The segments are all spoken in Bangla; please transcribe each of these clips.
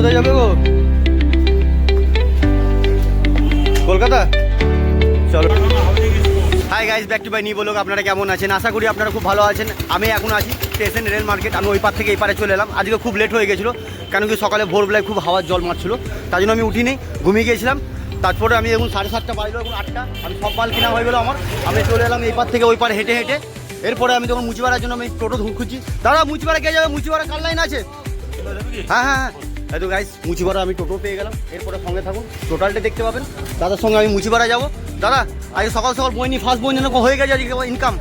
কোথায় যাবে গো? কলকাতা? চলো। Hi guys, back to my new blog. আপনারা কেমন আছেন? আশা করি আপনারা খুব ভালো আছেন। আমি এখন আছি স্টেশন রেল মার্কেট। আমি ওই পার থেকে এই পারে চলে এলাম। আজকে খুব লেট হয়ে গেছিলো, কেন কি সকালে ভোরবেলায় খুব হাওয়ার জল মারছিল, তার জন্য আমি উঠিনি, ঘুমিয়ে গিয়েছিলাম। তারপরে আমি এখন 7:30 বাজলো, এখন 8টা। আমি সব মাল কিনা হয়ে গেলো আমার। আমি চলে এলাম এই পার থেকে ওই পারে হেঁটে হেঁটে। এরপরে আমি যখন মুচিপাড়ার জন্য আমি টোটো খুঁজছি। দাদা মুচিপাড়া কে যাবে? মুচিপাড়া কার লাইন আছে? হ্যাঁ হ্যাঁ হ্যাঁ। তো গাইস, মুচিপাড়া আমি টোটো পেয়ে গেলাম। এরপরে সঙ্গে থাকুন, টোটালটা দেখতে পাবেন। দাদার সঙ্গে আমি মুচিপাড়া যাবো। দাদা আজকে সকাল সকাল বই নি, ফার্স্ট বই নিয়ে হয়ে গেছে আজকে ইনকাম।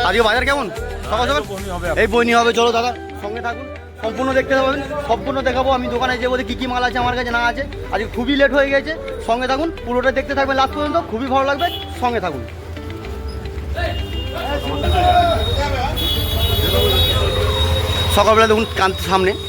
আজকে বাজার কেমন? সকাল সকাল এই বই নিয়ে হবে। চলো দাদা সঙ্গে থাকুন, সম্পূর্ণ দেখতে পাবেন, সম্পূর্ণ দেখাবো। আমি দোকানে যে বলতে কী মাল আছে আমার কাছে না আছে। আজকে খুবই লেট হয়ে গেছে। সঙ্গে থাকুন, পুরোটা দেখতে থাকবেন লাস্ট পর্যন্ত, খুবই ভালো লাগবে। সঙ্গে থাকুন। সকালবেলা দেখুন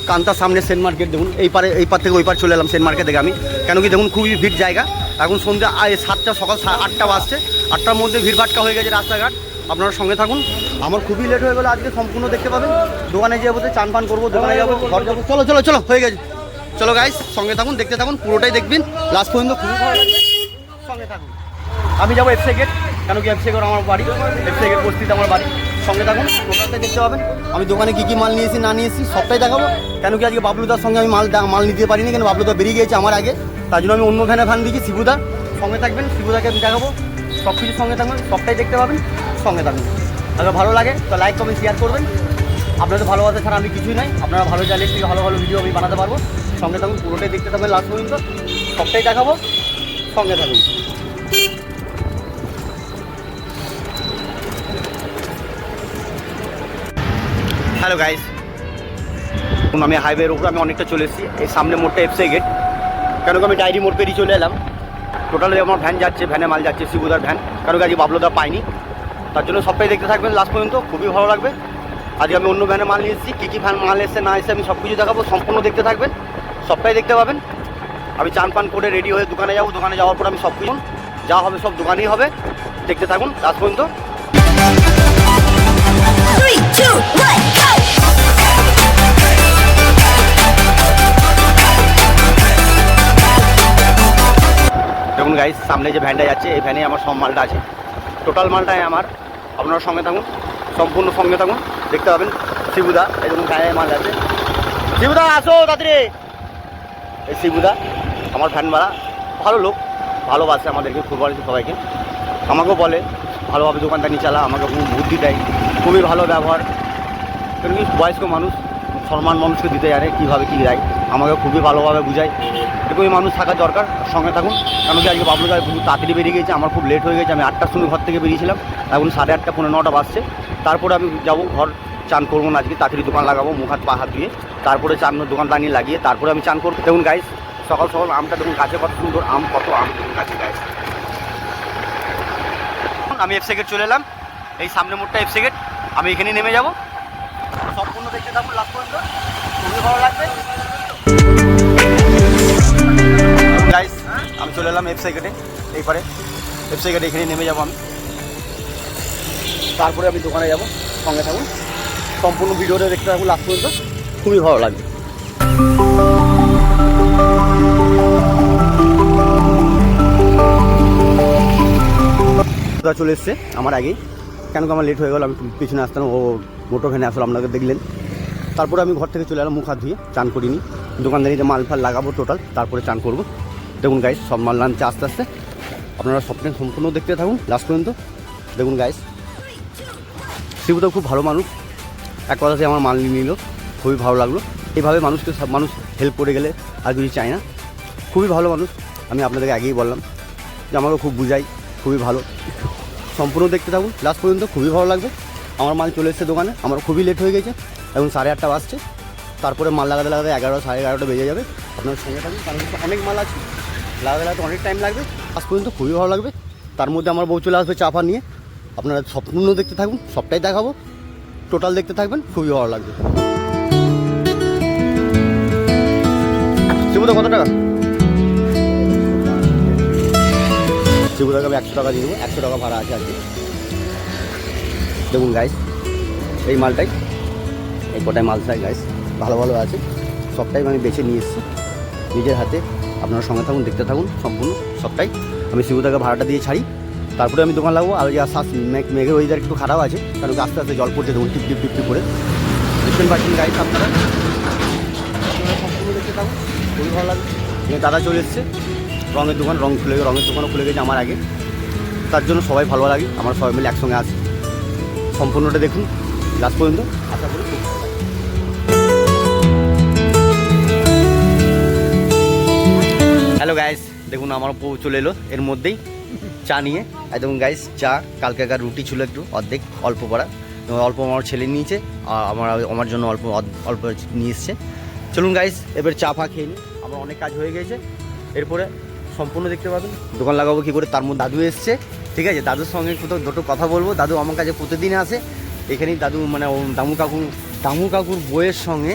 কান্তার সামনে সেন্ট মার্কেট দেখুন। এই পার থেকে ওই পার চলে এলাম সেন্ট মার্কেট থেকে আমি, কেন কি দেখুন খুবই ভিড় জায়গা। এখন সন্ধ্যা 7টা, সকাল 8টা বাজছে। 8টার মধ্যে ভিড়ভাট্টা হয়ে গেছে রাস্তাঘাট। আপনারা সঙ্গে থাকুন। আমার খুবই লেট হয়ে গেলো আজকে, সম্পূর্ণ দেখতে পাবেন। দোকানে যেয়ে বলতে চান পান করবো, দোকানে যাবো, ঘর যাবো। চলো চলো চলো, হয়ে গেছে। চলো গাইস সঙ্গে থাকুন, দেখতে থাকুন, পুরোটাই দেখবেন লাস্ট পর্যন্ত, খুবই ভালো লাগবে। সঙ্গে থাকুন। আমি যাবো এফসি গেট, কেন কি এফসি গেট আমার বাড়ি, এফসি গেট বস্তিতে আমার বাড়ি। সঙ্গে থাকুন, টোটালটাই দেখতে পাবেন। আমি দোকানে কী মাল নিয়েছি না নিয়েছি সবটাই দেখাবো, কেন কি আজকে বাবলুদার সঙ্গে আমি মাল নিতে পারিনি, কেন বাবলুদা বেরিয়ে গিয়েছে আমার আগে। তার জন্য আমি অন্য ভ্যান দিয়েছি, শিবুদা। সঙ্গে থাকবেন, শিবুদাকে আমি দেখাবো, সব কিছু সঙ্গে থাকবেন, সবটাই দেখতে পাবেন। সঙ্গে থাকবেন। আগে ভালো লাগে তো লাইক কমেন্ট শেয়ার করবেন। আপনাদের ভালোবাসা ছাড়া আমি কিছুই নাই। আপনারা ভালো চাইলে থেকে ভালো ভালো ভিডিও আমি বানাতে পারবো। সঙ্গে থাকুন, পুরোটাই দেখতে থাকবেন লাস্ট পর্যন্ত, সবটাই দেখাবো। সঙ্গে থাকুন। হ্যালো গাইস, আমি হাইওয়ের উপরে আমি অনেকটা চলে এসেছি। এই সামনে মোড়টা এফসি গেট, কেন কি আমি ডায়েরি মোড় পেরিয়ে চলে এলাম। টোটালি আমার ভ্যান যাচ্ছে, ভ্যানে মাল যাচ্ছে, শিবুদার ভ্যান, কারণ আজকে বাবলুদা পাইনি। তার জন্য সবটাই দেখতে থাকবেন লাস্ট পর্যন্ত, খুবই ভালো লাগবে। আজকে আমি অন্য ভ্যানে মাল নিয়ে এসেছি, কী ভ্যান মাল এসে না এসে আমি সব কিছু দেখাবো, সম্পূর্ণ দেখতে থাকবেন, সবটাই দেখতে পাবেন। আমি চান পান করে রেডি হয়ে দোকানে যাবো। দোকানে যাওয়ার পর আমি সব কিছু যা হবে সব দোকানেই হবে, দেখতে থাকুন লাস্ট পর্যন্ত। 3, 2, 1, go! দেখুন গাইস, সামনে যে ভ্যানটা যাচ্ছে এই ভ্যানে আমার সব মালটা আছে, টোটাল মালটাই আমার। আপনারা সঙ্গে থাকুন, সম্পূর্ণ সঙ্গে থাকুন, দেখতে পাবেন। শিবুদা এই দেখুন ভ্যানে মাল আছে। শিবুদা আসো তাড়াতাড়ি। এই শিবুদা আমার ভ্যান ভাড়া, ভালো লোক, ভালোবাসে আমাদেরকে, খুব ভালো সবাইকে। আমাকেও বলে ভালোভাবে দোকানটা নিয়ে চালা, আমাকে খুব বুদ্ধি দেয়, খুবই ভালো ব্যবহার। কেন কি বয়স্ক মানুষ, সম্মান মানুষকে দিতে জানে, কীভাবে কী দেয়, আমাকে খুবই ভালোভাবে বুঝায়। এরকমই মানুষ থাকা দরকার। সঙ্গে থাকুন, কেন কি আজকে বাবলুদা খুব তাড়াতাড়ি বেরিয়ে গেছে, আমার খুব লেট হয়ে গেছে। আমি 8টার সময় ঘর থেকে বেরিয়েছিলাম, এখন 8:30 পৌনে 9টা বাজছে। তারপরে আমি যাবো ঘর, চান করবো না আজকে, তাড়াতাড়ি দোকান লাগাবো, মুখ হাত পা হাত ধুয়ে, তারপরে দোকান দাঁড়িয়ে লাগিয়ে তারপরে আমি চান করবো। দেখুন গাইস, সকাল সকাল আমটা দেখুন, গাছে কত সুন্দর আম, কত আম গাছে গাইস। আমি এফসি গেট চলে এলাম, এই সামনে মোড়টা এফসি গেট, আমি এখানে নেমে যাবো। সম্পূর্ণ দেখতে থাকুন লাস্ট পর্যন্ত, খুবই ভালো লাগবে গাইস। আমি চলে এলাম এফসি গেটে, এইবারে এফসি গেটে এখানে নেমে যাবো আমি, তারপরে আমি দোকানে যাব। সঙ্গে থাকুন, সম্পূর্ণ ভিডিওটা দেখতে থাকুন লাস্ট পর্যন্ত, খুবই ভালো লাগবে। চলে এসছে আমার আগেই, কেন কি আমার লেট হয়ে গেল, আমি পিছনে আসতাম, ও মোটর ভ্যানে আসলে আপনাকে দেখলেন। তারপরে আমি ঘর থেকে চলে এলাম, মুখ হাত ধুয়ে, চান করিনি, দোকানদারিতে মাল ফাল লাগাবো টোটাল, তারপরে চান করবো। দেখুন গাইস, সব মাল নামছে আস্তে আস্তে, আপনারা স্বপ্নে সম্পূর্ণ দেখতে থাকুন লাস্ট পর্যন্ত। দেখুন গাইস, শিবুদা খুব ভালো মানুষ, এক কথাতে আমার মাল নিয়ে নিল, খুবই ভালো লাগলো। এইভাবে মানুষকে সব মানুষ হেল্প করে গেলে আর কিছু চাই না, খুবই ভালো মানুষ। আমি আপনাদেরকে আগেই বললাম যে আমাকে খুব বুঝাই, খুবই ভালো। সম্পূর্ণ দেখতে থাকুন লাস্ট পর্যন্ত, খুবই ভালো লাগবে। আমার মাল চলে এসেছে দোকানে, আমার খুবই লেট হয়ে গেছে, এখন 8:30 বাজছে। তারপরে মাল লাগাতে 11 সাড়ে 11টা বেজে যাবে। আপনার সঙ্গে থাকুন, কারণ অনেক মাল আছে, লাগাতে অনেক টাইম লাগবে। লাস্ট পর্যন্ত খুবই ভালো লাগবে। তার মধ্যে আমার বউ চলে আসবে চাপা নিয়ে। আপনারা সম্পূর্ণ দেখতে থাকুন, সবটাই দেখাবো, টোটাল দেখতে থাকবেন, খুবই ভালো লাগবে। শিবুদা কত টাকা? শিবুদাকে আমি 100 টাকা দিয়ে দেবো, 100 টাকা ভাড়া আছে আজকে। দেখুন গাইস, এই মালটাই, এই কটাই মাল চাই গাইস, ভালো ভালো আছে, সবটাই আমি বেছে নিয়ে এসেছি নিজের হাতে। আপনারা সঙ্গে থাকুন, দেখতে থাকুন সম্পূর্ণ সবটাই। আমি শিবুদাকে ভাড়াটা দিয়ে ছাড়ি, তারপরে আমি দোকান লাগাবো। আর মেঘের ওয়েদার একটু খারাপ আছে, কারণ আস্তে আস্তে জল পড়ছে দেখুন, টিপ টিপ টিপ টিপ করে। দেখতেন পাচ্ছেন গাইস আপনারা সম্পূর্ণ দেখতে থাকুন, খুবই ভালো লাগবে। দাদা চলে এসছে, রঙের দোকান, রঙের দোকানও খুলে গেছে আমার আগে, তার জন্য সবাই ভালো লাগে। আমরা সবাই মিলে একসঙ্গে আসি। সম্পূর্ণটা দেখুন লাস্ট পর্যন্ত, আশা করি খুব ভালো লাগে। হ্যালো গাইস, দেখুন আমার বউ চলে এলো এর মধ্যেই চা নিয়ে। একদম গাইস চা, কালকেকার রুটি ছিল একটু অর্ধেক অল্প করা, অল্প আমার ছেলে নিয়েছে, আর আমার জন্য অল্প অল্প নিয়ে এসছে। চলুন গাইস এবার চা ফা খেয়ে নিই, আমার অনেক কাজ হয়ে গেছে। এরপরে সম্পূর্ণ দেখতে পাবেন দোকান লাগাবো কী করে। তার মধ্যে দাদু এসছে, ঠিক আছে, দাদুর সঙ্গে কোথাও দুটো কথা বলবো। দাদু আমার কাছে প্রতিদিন আসে এখানেই। দাদু মানে দামু কাকুর বউয়ের সঙ্গে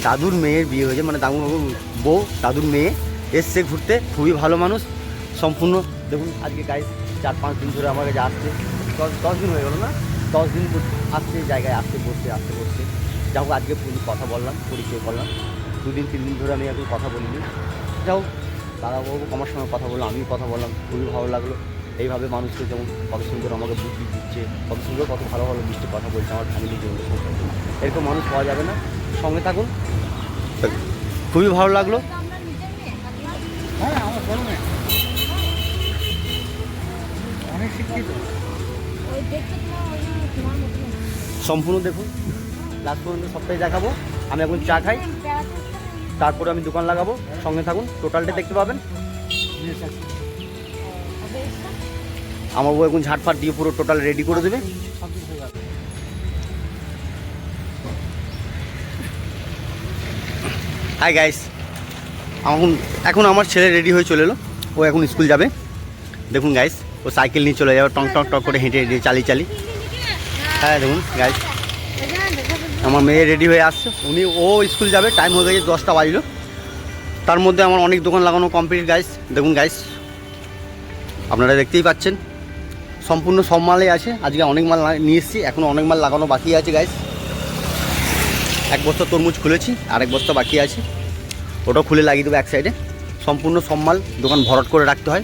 দাদুর মেয়ের বিয়ে হয়েছে, মানে দামু কাকুর বউ দাদুর মেয়ে এসছে ঘুরতে, খুবই ভালো মানুষ। সম্পূর্ণ দেখুন আজকে গাইস 4-5 দিন ধরে আমার কাছে আসছে, 10 দিন হয়ে গেলো না, 10 দিন আসছে জায়গায়, আসতে বসতে যাও। আজকে কথা বললাম, পরিচয় করলাম। 2-3 দিন ধরে আমি এখন কথা বলিনি। যাও দাদাবাবু আমার সঙ্গে কথা বললাম, আমিও কথা বললাম, খুবই ভালো লাগলো। এইভাবে মানুষকে যেমন কত সুন্দর আমাকে বুদ্ধি দিচ্ছে, কত সুন্দর কত ভালো ভালো মিষ্টি কথা বলছে আমার ফ্যামিলির জন্য। এরকম মানুষ পাওয়া যাবে না, সঙ্গে থাকুন, খুবই ভালো লাগলো। হ্যাঁ আমার বড় মেয়ে অনেক শিক্ষিত। সম্পূর্ণ দেখুন লাস্ট পর্যন্ত সবটাই দেখাবো। আমি এখন চা খাই, তারপরে আমি দোকান লাগাবো, সঙ্গে থাকুন, টোটালটা দেখতে পাবেন। আমার বউ এখন ঝাটফাট দিয়ে পুরো টোটাল রেডি করে দেবে। হাই গাইস, এখন আমার ছেলে রেডি হয়ে চলে এলো, ও এখন স্কুল যাবে। দেখুন গাইস ও সাইকেল নিয়ে চলে যাবে, টং টং টক করে হেঁটে চালিয়ে। হ্যাঁ দেখুন গাইস আমার মেয়ে রেডি হয়ে আসছে, ও স্কুল যাবে, টাইম হয়ে গেছে 10টা বাজলো। তার মধ্যে আমার অনেক দোকান লাগানো কমপ্লিট গাইস। দেখুন গাইস আপনারা দেখতেই পাচ্ছেন সম্পূর্ণ সব মালই আছে। আজকে অনেক মাল নিয়ে এসেছি, এখনও অনেক মাল লাগানো বাকি আছে গাইস। 1 বস্তা তরমুজ খুলেছি, আর 1 বস্তা বাকি আছে, ওটাও খুলে লাগিয়ে দেবো এক সাইডে। সম্পূর্ণ সব মাল দোকান ভরট করে রাখতে হয়।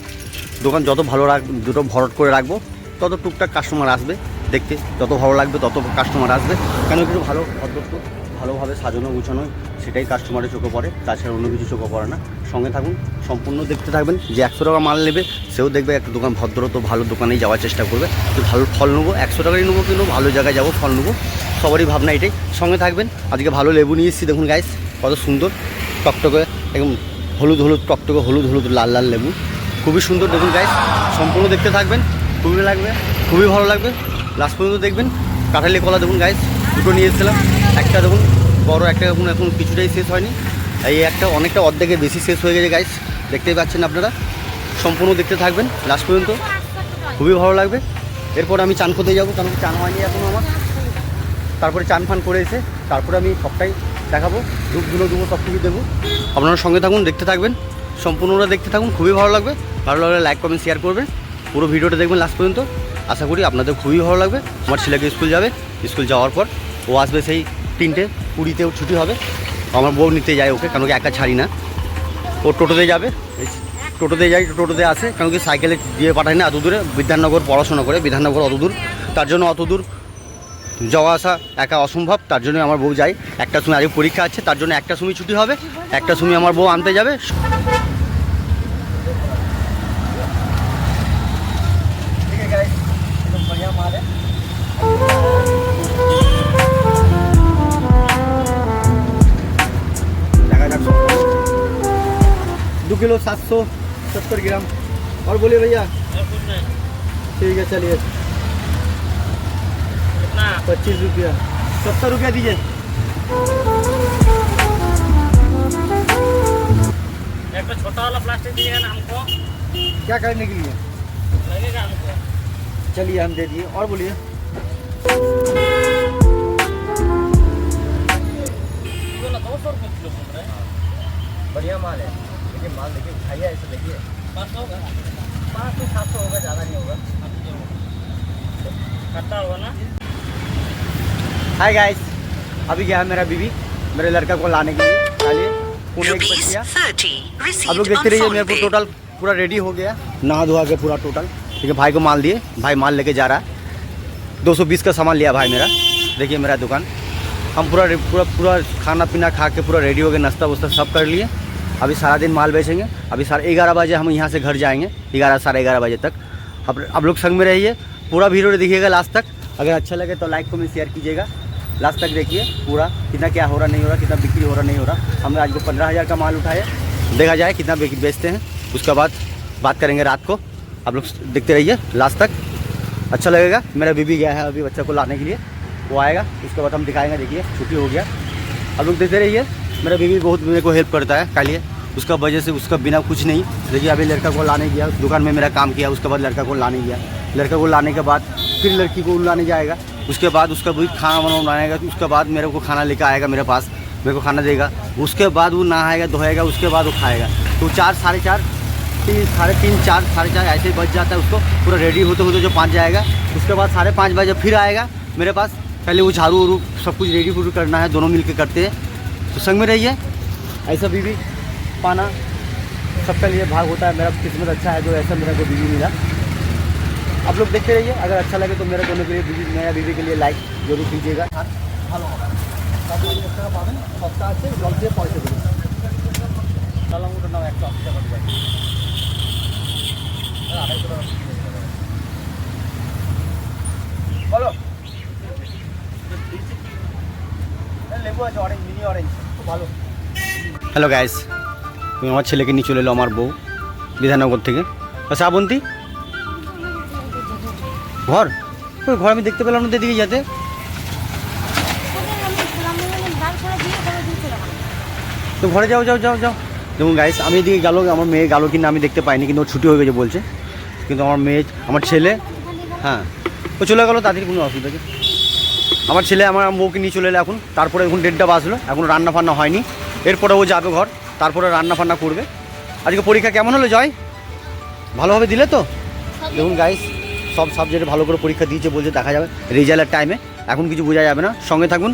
দোকান যত ভালো দুটো ভরট করে রাখবো তত টুকটাক কাস্টমার আসবে দেখতে, যত ভালো লাগবে তত কাস্টমার আসবে। কেন একটু ভালো অদ্ভুত ভালোভাবে সাজানো গুছানো, সেটাই কাস্টমারের চোখে পড়ে, তাছাড়া অন্য কিছু চোখে পড়ে না। সঙ্গে থাকুন, সম্পূর্ণ দেখতে থাকবেন। যে 100 টাকা মাল নেবে সেও দেখবে একটা দোকান ভদ্র, তো ভালো দোকানেই যাওয়ার চেষ্টা করবে। তো ভালো ফল নেবো, 100 টাকারই নেবো কিন্তু ভালো জায়গায় যাবো, ফল নেবো, সবারই ভাবনা এটাই। সঙ্গে থাকবেন। আজকে ভালো লেবু নিয়ে এসেছি, দেখুন গাইস কত সুন্দর টকটকে, একদম হলুদ টকটকে হলুদ লাল লেবু, খুবই সুন্দর। দেখুন গাইস সম্পূর্ণ দেখতে থাকবেন, খুবই ভালো লাগবে, লাস্ট পর্যন্ত দেখবেন। কাঁঠালি কলা দেখুন গাইস দুটো নিয়ে এসেছিলাম, একটা দেখুন বড়, একটা দেখুন এখন কিছুটাই শেষ হয়নি, এই একটা অনেকটা অর্ধেকের বেশি শেষ হয়ে গেছে গাইস, দেখতেই পাচ্ছেন আপনারা। সম্পূর্ণ দেখতে থাকবেন লাস্ট পর্যন্ত, খুবই ভালো লাগবে। এরপর আমি চান করতে যাবো, কারণ চান হয়নি এখন আমার। তারপরে চান ফান করে এসে তারপরে আমি সবটাই দেখাবো, ধূপগুলো দেবো, সব কিছু দেবো। আপনারা সঙ্গে থাকুন, দেখতে থাকবেন, সম্পূর্ণটা দেখতে থাকুন, খুবই ভালো লাগবে। ভালো লাগলে লাইক কমেন্ট শেয়ার করবেন, পুরো ভিডিওটা দেখবেন লাস্ট পর্যন্ত। আশা করি আপনাদের খুবই ভালো লাগবে। আমার ছেলেকে স্কুল যাবে, স্কুল যাওয়ার পর ও আসবে সেই 3:20 ছুটি হবে। আমার বউ নিতে যায় ওকে, কারণ কি একা ছাড়ি না, ও টোটোতে যাবে, টোটোতে আসে, কারণ কি সাইকেলে দিয়ে পাঠায় না এত দূরে। বিধাননগর পড়াশোনা করে, বিধাননগর অত দূর, তার জন্য অত দূর যাওয়া আসা একা অসম্ভব, তার জন্য আমার বউ যায়। 1টার সময় আগে পরীক্ষা আছে, তার জন্য 1টার সময় ছুটি হবে, 1টার সময় আমার বউ আনতে যাবে। দেখা যাক 2 किलो 770 ग्राम। और बोलिए भैया। ठीक है चलिए, 25 रुपया, 70 रुपया दीजिए। एक तो छोटा वाला प्लास्टिक दीजिएगा ना हमको, क्या करने के लिए लगेगा हमको। चलिए हम दे दिए। और बोलिए। किलो ना 200 रुपये किलो बोल रहे हैं। बढ़िया माल है, देखिए माल देखिए, उठाइए ऐसे देखिए, 500 होगा, 500-700 होगा, ज़्यादा नहीं होगा। खट्टा होगा ना। हाय गाइस, अभी गया है मेरा बीवी मेरे लड़का को लाने के लिए, चलिए पौने 1 बज Rupees गया। 30 आप received लोग on देखते रहिए, phone मेरे को pay. टोटल पूरा रेडी हो गया, नहा धोआ के पूरा टोटल। ठीक है, भाई को माल दिए, भाई माल लेके जा रहा है। 220 का सामान लिया भाई मेरा। देखिए मेरा दुकान, हम पूरा पूरा पूरा खाना पीना खा के पूरा रेडी हो गए, नाश्ता वास्ता सब कर लिए। अभी सारा दिन माल बेचेंगे। अभी 11:30 बजे हम यहाँ से घर जाएंगे, 11 साढ़े 11 बजे तक। अब आप लोग संग में रहिए, पूरा वीडियो देखिएगा लास्ट तक। अगर अच्छा लगे तो लाइक कमेंट शेयर कीजिएगा। लास्ट तक देखिए पूरा, कितना क्या हो रहा नहीं हो रहा, कितना बिक्री हो रहा नहीं हो रहा। हमने आज को 15,000 का माल उठाया, देखा जाए कितना बेचते हैं, उसके बाद बात करेंगे रात को। आप लोग देखते रहिए लास्ट तक, अच्छा लगेगा। मेरा बीबी गया है अभी बच्चा को लाने के लिए, वो आएगा, उसके बाद हम दिखाएंगे। देखिए छुट्टी हो गया, आप लोग देखते रहिए। मेरा बीबी बहुत मेरे को हेल्प करता है कालिए, उसका वजह से उसका बिना कुछ नहीं। देखिए अभी लड़का को लाने गया, उस दुकान में मेरा काम किया, उसके बाद लड़का को लाने गया। लड़का को लाने के बाद फिर लड़की को लाने जाएगा, उसके बाद उसका भी खाना वाना बनाएगा, उसके बाद मेरे को खाना लेकर आएगा मेरे पास, मेरे को खाना देगा। उसके बाद वो नहाएगा धोएगा, उसके बाद वो खाएगा। तो 4 साढ़े 4 3 साढ़े 3 4 साढ़े 4 ऐसे ही बच जाता है उसको। पूरा रेडी होते होते जो 5 जाएगा, उसके बाद 5:30 बजे फिर आएगा मेरे पास। पहले वो झाड़ू वाड़ू सब कुछ रेडी फूडी करना है, दोनों मिल के करते हैं। तो संग में रहिए, ऐसा बीवी पाना सबके लिए भाग होता है। मेरा किस्मत अच्छा है जो ऐसा मेरा को बीवी मिला। आप लोग देखते रहिए, अगर अच्छा लगे तो मेरे दोनों के लिए बीवी, मेरा बीवी के लिए लाइक जरूर कीजिएगा। ভালো হবে, তারপরে 1 টাকা পাবেন, সস্তা আছে, জল দিয়ে পয়সা দেবেন। কালাম ওটা নাও 180 টাকা করে। আর 250 টাকা বলো। লেবু আছে, অরেঞ্জ, মিনি অরেঞ্জ, খুব ভালো। হ্যালো গাইস, তুমি আমার ছেলেকে নিয়ে চলে এলো আমার বউ বিধাননগর থেকে। শ্রাবন্তী ঘর, ওই ঘর আমি দেখতে পেলাম না, দিকে যেতে। তো ঘরে যাও যাও যাও যাও। দেখুন গাইস, আমি এদিকে গেল, আমার মেয়ে গেল কিনা আমি দেখতে পাইনি, কিন্তু ওর ছুটি হয়ে গেছে বলছে। কিন্তু আমার মেয়ে, আমার ছেলে, হ্যাঁ ও চলে গেলো, তাদের কোনো অসুবিধা নেই। আমার ছেলে আমার বউকে নিয়ে চলে এলো এখন। তারপরে এখন 1:30 বাজলো, এখন রান্না ফান্না হয়নি। এরপরে ও যাবে ঘর, তারপরে রান্না ফান্না করবে। আজকে পরীক্ষা কেমন হলো জয়? ভালোভাবে দিলে তো? দেখুন গাইস, সব সাবজেক্টে ভালো করে পরীক্ষা দিয়েছে বলছে, দেখা যাবে রেজাল্টের টাইমে। এখন কিছু বোঝা যাবে না, সঙ্গে থাকুন,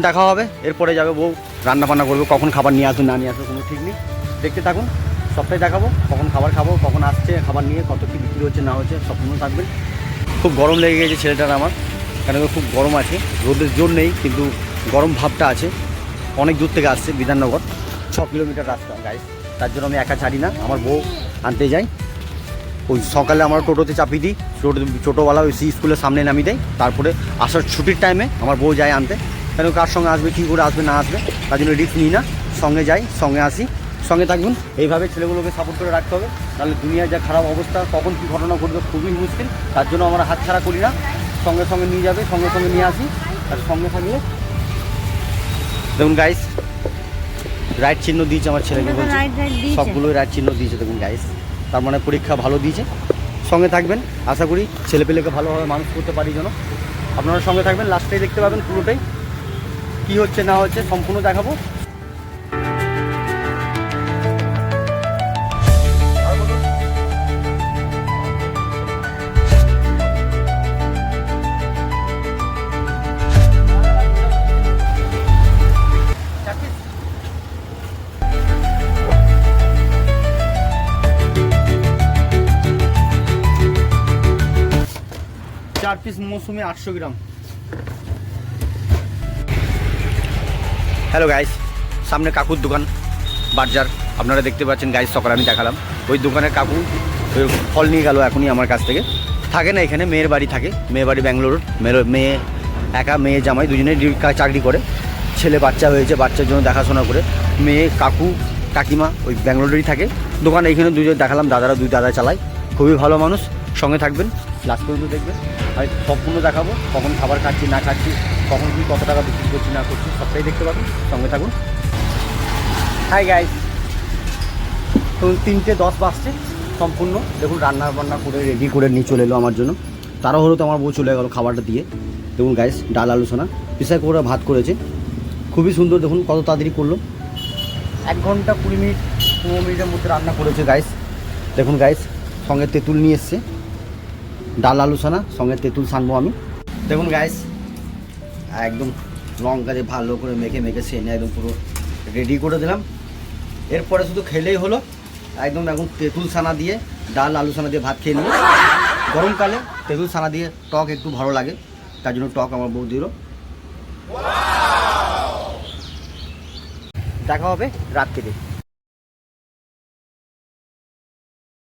দেখা হবে। এরপরে যাবে বউ, রান্না বান্না করবে। কখন খাবার নিয়ে আসবে না নিয়ে আসবে কোনো ঠিক নেই, দেখতে থাকুন, সবটাই দেখাবো। কখন খাবার খাবো, কখন আসছে খাবার নিয়ে, কত কী বিক্রি হচ্ছে না হচ্ছে, সম্পূর্ণ থাকবেন। খুব গরম লেগে গেছে ছেলেটার আমার, কেন খুব গরম আছে, রোদের জোর নেই কিন্তু গরম ভাবটা আছে। অনেক দূর থেকে আসছে, বিধাননগর 6 কিলোমিটার রাস্তা গাইস। তার জন্য আমি একা ছাড়ি না, আমার বউ আনতে যাই। ওই সকালে আমার টোটোতে চাপিয়ে দিই, টোটোওয়ালা ওই স্কুলের সামনে নামিয়ে দেয়। তারপরে আসার ছুটির টাইমে আমার বউ যায় আনতে। কেন কার সঙ্গে আসবে, কী করে আসবে না আসবে, তার জন্য রিস্ক নিই না, সঙ্গে যাই, সঙ্গে আসি। সঙ্গে থাকবেন, এইভাবে ছেলেগুলোকে সাপোর্ট করে রাখতে হবে, নাহলে দুনিয়ার যা খারাপ অবস্থা, কখন কী ঘটনা ঘটবে খুবই মুশকিল। তার জন্য আমরা হাত ছাড়া করি না, সঙ্গে সঙ্গে নিয়ে যাবে, সঙ্গে সঙ্গে নিয়ে আসি। আর সঙ্গে থাকলে দেখুন গাইস, রাইট চিহ্ন দিয়েছে আমার ছেলেকে, বলছে সবগুলোই রাইট চিহ্ন দিয়েছে। দেখুন গাইস, তার মানে পরীক্ষা ভালো দিয়েছে। সঙ্গে থাকবেন, আশা করি ছেলেপেলেকে ভালোভাবে মানুষ করতে পারি যেন। আপনারা সঙ্গে থাকবেন, লাস্টেই দেখতে পাবেন পুরোটাই কী হচ্ছে না হচ্ছে সম্পূর্ণ দেখাবো। चार पीस मौसुमी 800 ग्राम। হ্যালো গাইস, সামনে কাকুর দোকান বাজার আপনারা দেখতে পাচ্ছেন গাইস। সকালে আমি দেখালাম ওই দোকানের কাকু ফল নিয়ে গেল এখনই আমার কাছ থেকে। থাকে না এখানে, মেয়ের বাড়ি থাকে, মেয়ের বাড়ি ব্যাঙ্গালোর। মেয়ে একা, মেয়ে জামাই দুজনে চাকরি করে, ছেলে বাচ্চা হয়েছে, বাচ্চার জন্য দেখাশোনা করে। মেয়ে কাকু কাকিমা ওই ব্যাঙ্গালোরেই থাকে। দোকান এইখানে দুজন দেখালাম, দুই দাদা চালায়, খুবই ভালো মানুষ। সঙ্গে থাকবেন, লাস্ট পর্যন্ত দেখবেন, আমি সম্পূর্ণ দেখাবো। কখন খাবার খাচ্ছি না খাচ্ছি, কখন কি কত টাকা বিক্রি করছি না করছি, সবটাই দেখতে পাবেন, সঙ্গে থাকুন। হাই গাইস, তো 3:10 বাজছে সম্পূর্ণ। দেখুন রান্না বান্না করে রেডি করে নিয়ে চলে এলো আমার জন্য। তাড়াহুড়ো তো আমার বউ চলে গেলো খাবারটা দিয়ে। দেখুন গাইস, ডাল আলু সোনা পিসাই করে ভাত করেছে, খুবই সুন্দর। দেখুন কত তাড়াতাড়ি করলো, 1 ঘন্টা 20 মিনিট 15 মিনিটের মধ্যে রান্না করেছে গাইস। দেখুন গাইস, সঙ্গে তেঁতুল নিয়ে এসছে, ডাল আলু সোনা সঙ্গে তেঁতুল ছানবো আমি। দেখুন গাইস, একদম লঙ্কা দিয়ে ভালো করে মেখে সেনে একদম পুরো রেডি করে দিলাম। এরপরে শুধু খেলেই হলো, একদম এখন তেঁতুল ছানা দিয়ে ডাল আলু ছানা দিয়ে ভাত খেয়ে নিই। গরমকালে তেঁতুল ছানা দিয়ে টক একটু ভালো লাগে, তার জন্য টক আমার বৌদিরও। দেখা হবে রাত্রিরে।